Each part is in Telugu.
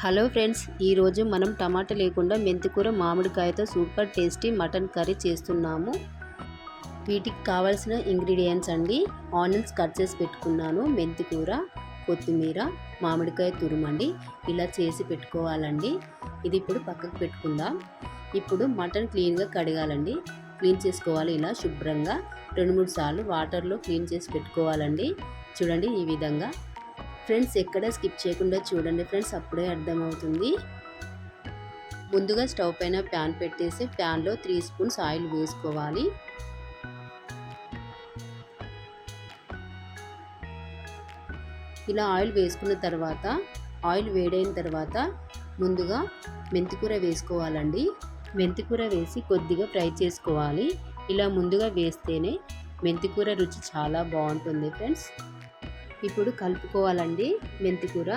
హలో ఫ్రెండ్స్, ఈరోజు మనం టమాటా లేకుండా మెంతికూర మామిడికాయతో సూపర్ టేస్టీ మటన్ కర్రీ చేస్తున్నాము. వీటికి కావాల్సిన ఇంగ్రీడియంట్స్ అండి. ఆనియన్స్ కట్ చేసి పెట్టుకున్నాను, మెంతికూర, కొత్తిమీర, మామిడికాయ తురుమండి. ఇలా చేసి పెట్టుకోవాలండి. ఇది ఇప్పుడు పక్కకు పెట్టుకుందాం. ఇప్పుడు మటన్ క్లీన్గా కడగాలండి. క్లీన్ చేసుకోవాలి. ఇలా శుభ్రంగా 2-3 సార్లు వాటర్లో క్లీన్ చేసి పెట్టుకోవాలండి. చూడండి ఈ విధంగా. ఫ్రెండ్స్, ఎక్కడ స్కిప్ చేయకుండా చూడండి ఫ్రెండ్స్, అప్పుడే అర్థమవుతుంది. ముందుగా స్టవ్ పైన ప్యాన్ పెట్టేసి ప్యాన్లో 3 స్పూన్స్ ఆయిల్ వేసుకోవాలి. ఇలా ఆయిల్ వేసుకున్న తర్వాత ఆయిల్ వేడైన తర్వాత ముందుగా మెంతికూర వేసుకోవాలండి. మెంతికూర వేసి కొద్దిగా ఫ్రై చేసుకోవాలి. ఇలా ముందుగా వేస్తేనే మెంతికూర రుచి చాలా బాగుంటుంది ఫ్రెండ్స్. ఇప్పుడు కలుపుకోవాలండి మెంతికూర.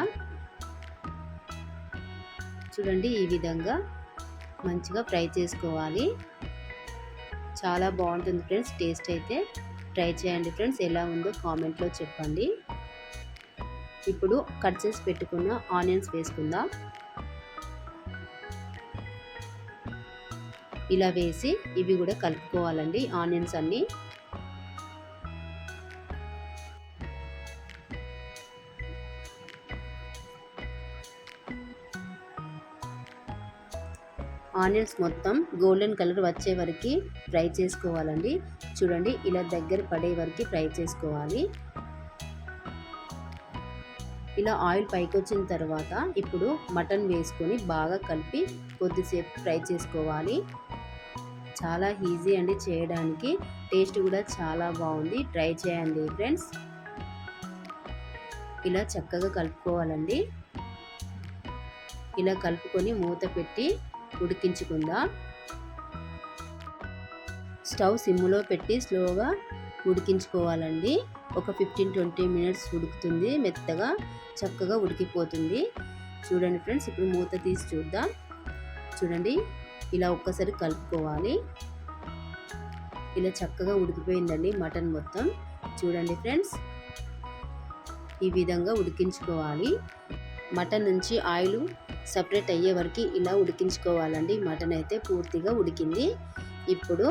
చూడండి ఈ విధంగా మంచిగా ఫ్రై చేసుకోవాలి. చాలా బాగుంటుంది ఫ్రెండ్స్. టేస్ట్ అయితే ట్రై చేయండి ఫ్రెండ్స్. ఎలా ఉందో కామెంట్లో చెప్పండి. ఇప్పుడు కట్ చేసి పెట్టుకున్న ఆనియన్స్ వేసుకుందాం. ఇలా వేసి ఇవి కూడా కలుపుకోవాలండి, ఆనియన్స్ అన్నీ. ఆనియన్స్ మొత్తం గోల్డెన్ కలర్ వచ్చే వరకు ఫ్రై చేసుకోవాలండి. చూడండి ఇలా దగ్గర పడే వరకు ఫ్రై చేసుకోవాలి. ఇలా ఆయిల్ పైకి వచ్చిన తర్వాత ఇప్పుడు మటన్ వేసుకొని బాగా కలిపి కొద్దిసేపు ఫ్రై చేసుకోవాలి. చాలా ఈజీ అండి చేయడానికి. టేస్ట్ కూడా చాలా బాగుంది. ట్రై చేయండి ఫ్రెండ్స్. ఇలా చక్కగా కలుపుకోవాలండి. ఇలా కలుపుకొని మూత పెట్టి ఉడికించుకుందాం. స్టవ్ సిమ్లో పెట్టి స్లోగా ఉడికించుకోవాలండి. ఒక 15-20 మినిట్స్ ఉడుకుతుంది. మెత్తగా చక్కగా ఉడికిపోతుంది. చూడండి ఫ్రెండ్స్, ఇప్పుడు మూత తీసి చూద్దాం. చూడండి ఇలా ఒక్కసారి కలుపుకోవాలి. ఇలా చక్కగా ఉడికిపోయిందండి మటన్ మొత్తం. చూడండి ఫ్రెండ్స్, ఈ విధంగా ఉడికించుకోవాలి. మటన్ నుంచి ఆయిల్ సపరేట్ అయ్యే వరకు ఇలా ఉడికించుకోవాలండి. మటన్ అయితే పూర్తిగా ఉడికింది. ఇప్పుడు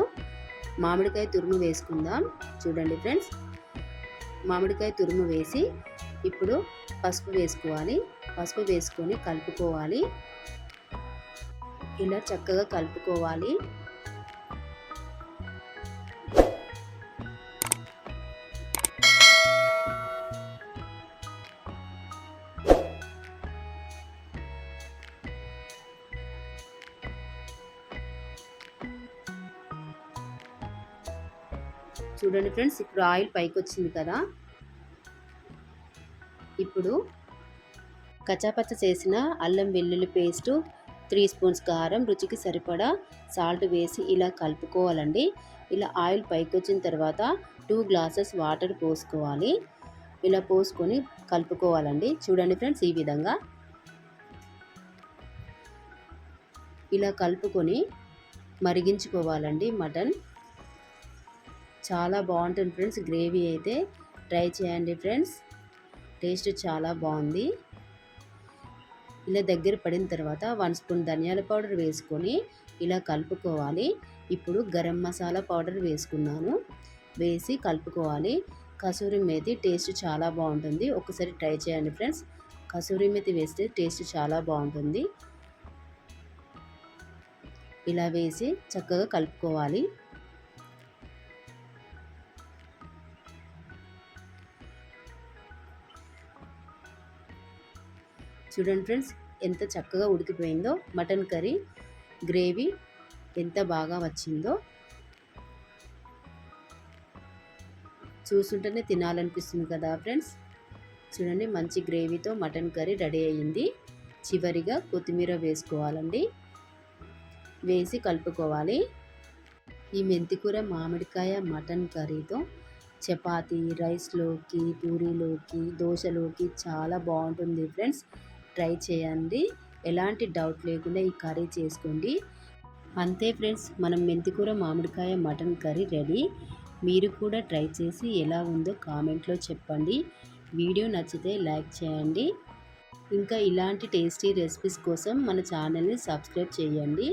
మామిడికాయ తురుము వేసుకుందాం. చూడండి ఫ్రెండ్స్, మామిడికాయ తురుము వేసి ఇప్పుడు పసుపు వేసుకోవాలి. పసుపు వేసుకొని కలుపుకోవాలి. ఇలా చక్కగా కలుపుకోవాలి. చూడండి ఫ్రెండ్స్, ఇప్పుడు ఆయిల్ పైకి వచ్చింది కదా. ఇప్పుడు కచ్చాపచ్చ చేసిన అల్లం వెల్లుల్లి పేస్టు, 3 స్పూన్స్ కారం, రుచికి సరిపడా సాల్ట్ వేసి ఇలా కలుపుకోవాలండి. ఇలా ఆయిల్ పైకి వచ్చిన తర్వాత 2 గ్లాసెస్ వాటర్ పోసుకోవాలి. ఇలా పోసుకొని కలుపుకోవాలండి. చూడండి ఫ్రెండ్స్, ఈ విధంగా ఇలా కలుపుకొని మరిగించుకోవాలండి మటన్. చాలా బాగుంటుంది ఫ్రెండ్స్. గ్రేవీ అయితే ట్రై చేయండి ఫ్రెండ్స్. టేస్ట్ చాలా బాగుంది. ఇలా దగ్గర పడిన తర్వాత 1 స్పూన్ ధనియాల పౌడర్ వేసుకొని ఇలా కలుపుకోవాలి. ఇప్పుడు గరం మసాలా పౌడర్ వేసుకున్నాను. వేసి కలుపుకోవాలి. కసూరి మేతి టేస్ట్ చాలా బాగుంటుంది. ఒకసారి ట్రై చేయండి ఫ్రెండ్స్. కసూరి మేతి వేస్తే టేస్ట్ చాలా బాగుంటుంది. ఇలా వేసి చక్కగా కలుపుకోవాలి. చూడండి ఫ్రెండ్స్, ఎంత చక్కగా ఉడికిపోయిందో. మటన్ కర్రీ గ్రేవీ ఎంత బాగా వచ్చిందో చూస్తుంటేనే తినాలనిపిస్తుంది కదా ఫ్రెండ్స్. చూడండి, మంచి గ్రేవీతో మటన్ కర్రీ రెడీ అయ్యింది. చివరిగా కొత్తిమీర వేసుకోవాలండి. వేసి కలుపుకోవాలి. ఈ మెంతికూర మామిడికాయ మటన్ కర్రీతో చపాతీ, రైస్లోకి, పూరీలోకి, దోశలోకి చాలా బాగుంటుంది ఫ్రెండ్స్. ట్రై చేయండి. ఎలాంటి డౌట్ లేకుండా ఈ కర్రీ చేసుకోండి. అంతే ఫ్రెండ్స్, మనం మెంతికూర మామిడికాయ మటన్ కర్రీ రెడీ. మీరు కూడా ట్రై చేసి ఎలా ఉందో కామెంట్లో చెప్పండి. వీడియో నచ్చితే లైక్ చేయండి. ఇంకా ఇలాంటి టేస్టీ రెసిపీస్ కోసం మన ఛానల్ని సబ్స్క్రైబ్ చేయండి.